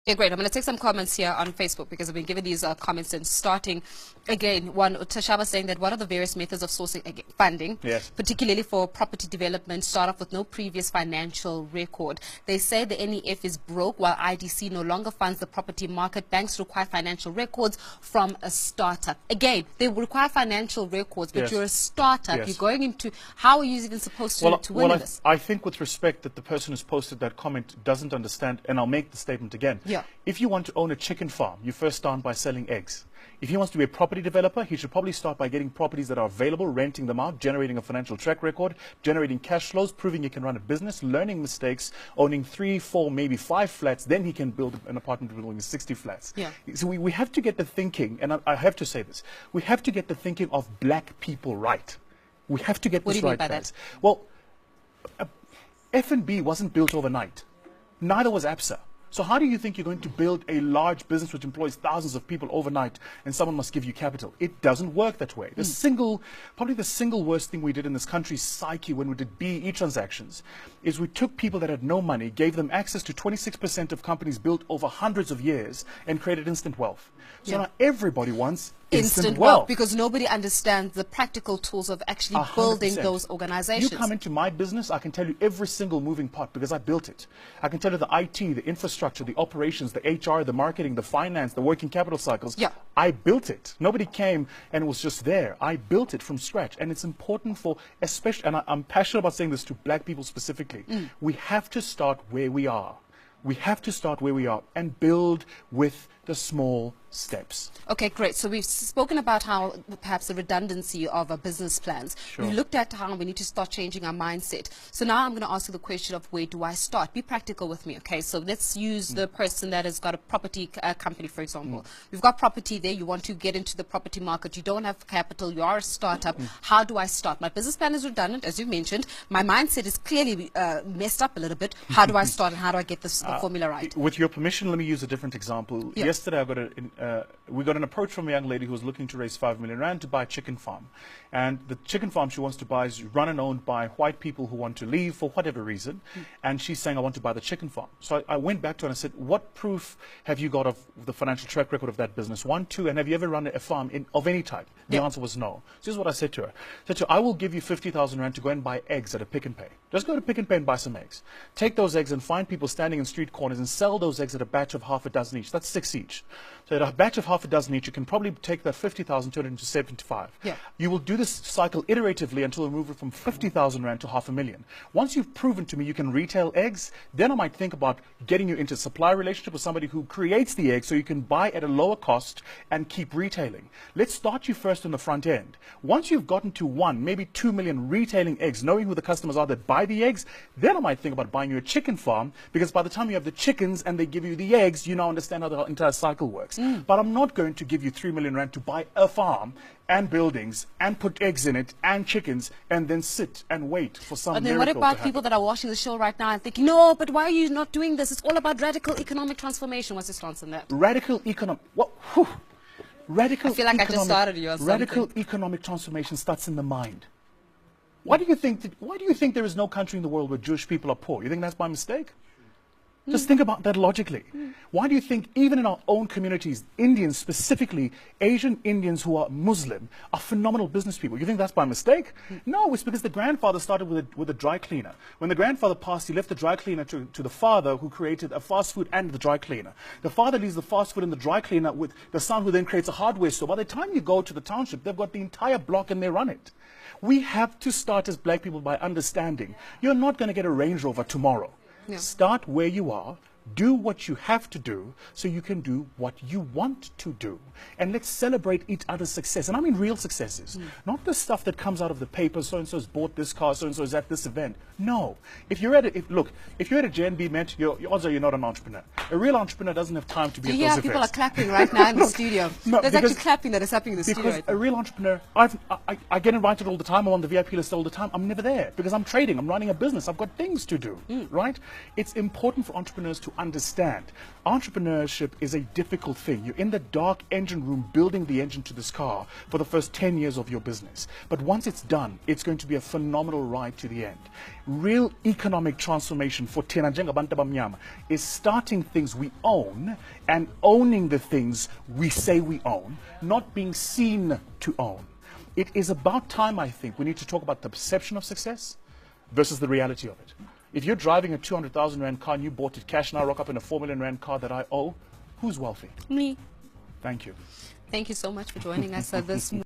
Okay, great. I'm going to take some comments here on Facebook because I've been given these comments and starting again. One, Tashaba saying that what are the various methods of sourcing funding, yes, particularly for property development, start off with no previous financial record. They say the NEF is broke while IDC no longer funds the property market. Banks require financial records from a startup. Again, they require financial records, but yes, you're a startup. yes. You're going into, how are you even supposed to win this? I think with respect that the person who's posted that comment doesn't understand, and I'll make the statement again. Yeah. If you want to own a chicken farm, you first start by selling eggs. If he wants to be a property developer, he should probably start by getting properties that are available, renting them out, generating a financial track record, generating cash flows, proving he can run a business, learning mistakes, owning 3, 4, maybe 5 flats. Then he can build an apartment building with 60 flats. Yeah. So we have to get the thinking, and I have to say this, we have to get the thinking of black people right. We have to get this right, guys. Well, F&B wasn't built overnight. Neither was ABSA. So how do you think you're going to build a large business which employs thousands of people overnight and someone must give you capital? It doesn't work that way. Probably the single worst thing we did in this country's psyche when we did BEE transactions is we took people that had no money, gave them access to 26% of companies built over hundreds of years and created instant wealth. So now everybody wants instant wealth because nobody understands the practical tools of actually 100%. Building those organizations. You come into my business, I can tell you every single moving part because I built it. I can tell you the IT, the infrastructure, the operations, the HR, the marketing, the finance, the working capital cycles. Yeah. I built it. Nobody came and it was just there. I built it from scratch. And it's important for, especially, and I'm passionate about saying this to black people specifically, we have to start where we are. We have to start where we are and build with the small steps. Okay, great. So we've spoken about how perhaps the redundancy of our business plans. Sure. We've looked at how we need to start changing our mindset. So now I'm going to ask you the question of where do I start? Be practical with me, okay? So let's use the person that has got a property company, for example. We've got property there. You want to get into the property market. You don't have capital. You are a startup. How do I start? My business plan is redundant, as you mentioned. My mindset is clearly messed up a little bit. How do I start and how do I get this formula right? With your permission, let me use a different example. Yeah. Yesterday, we got an approach from a young lady who was looking to raise 5 million rand to buy a chicken farm. And the chicken farm she wants to buy is run and owned by white people who want to leave for whatever reason. And she's saying, I want to buy the chicken farm. So I went back to her and I said, what proof have you got of the financial track record of that business? 1, 2, and have you ever run a farm of any type? The answer was no. So this is what I said to her. I said to her, I will give you 50,000 rand to go and buy eggs at a Pick and Pay. Just go to Pick and Pay and buy some eggs. Take those eggs and find people standing in street corners and sell those eggs at a batch of half a dozen each. That's 6 each. So at a batch of half a dozen each, you can probably take that 50,000, turn it into 75. Yeah. You will do this cycle iteratively until you move it from 50,000 rand to 500,000. Once you've proven to me you can retail eggs, then I might think about getting you into a supply relationship with somebody who creates the eggs so you can buy at a lower cost and keep retailing. Let's start you first on the front end. Once you've gotten to 1, maybe 2 million retailing eggs, knowing who the customers are that buy the eggs, then I might think about buying you a chicken farm, because by the time you have the chickens and they give you the eggs, you now understand how the entire cycle works. But I'm not going to give you 3 million rand to buy a farm and buildings and put eggs in it and chickens and then sit and wait for some miracle to happen. And then what about people that are watching the show right now and thinking, no, but why are you not doing this? It's all about radical economic transformation. What's your stance on that? Radical economic... What? Radical I feel like I just started you on something. Radical economic transformation starts in the mind. Why do you think there is no country in the world where Jewish people are poor? You think that's by mistake? Just think about that logically. Why do you think even in our own communities, Indians specifically, Asian Indians who are Muslim, are phenomenal business people? You think that's by mistake? No, it's because the grandfather started with a dry cleaner. When the grandfather passed, he left the dry cleaner to the father, who created a fast food and the dry cleaner. The father leaves the fast food and the dry cleaner with the son, who then creates a hardware store. By the time you go to the township, they've got the entire block and they run it. We have to start as black people by understanding you're not going to get a Range Rover tomorrow. Yeah. Start where you are, do what you have to do so you can do what you want to do. And let's celebrate each other's success. And I mean real successes, not the stuff that comes out of the paper, so-and-so's bought this car, so-and-so's at this event. No. If you're at a JNB event, your odds are you're not an entrepreneur. A real entrepreneur doesn't have time to be at those events. Yeah, people are clapping right now in the studio. No, There's actually clapping that is happening in the studio. Because a real entrepreneur, I get invited all the time, I'm on the VIP list all the time. I'm never there because I'm trading, I'm running a business, I've got things to do, right? It's important for entrepreneurs to to understand entrepreneurship is a difficult thing. You're in the dark engine room building the engine to this car for the first 10 years of your business. But once it's done, it's going to be a phenomenal ride to the end. Real economic transformation for Tena Njengabantu Abamnyama is starting things we own and owning the things we say we own, not being seen to own. It is about time, I think, we need to talk about the perception of success versus the reality of it. If you're driving a 200,000 Rand car and you bought it cash, and I rock up in a 4 million Rand car that I owe, who's wealthy? Me. Thank you. Thank you so much for joining us this morning.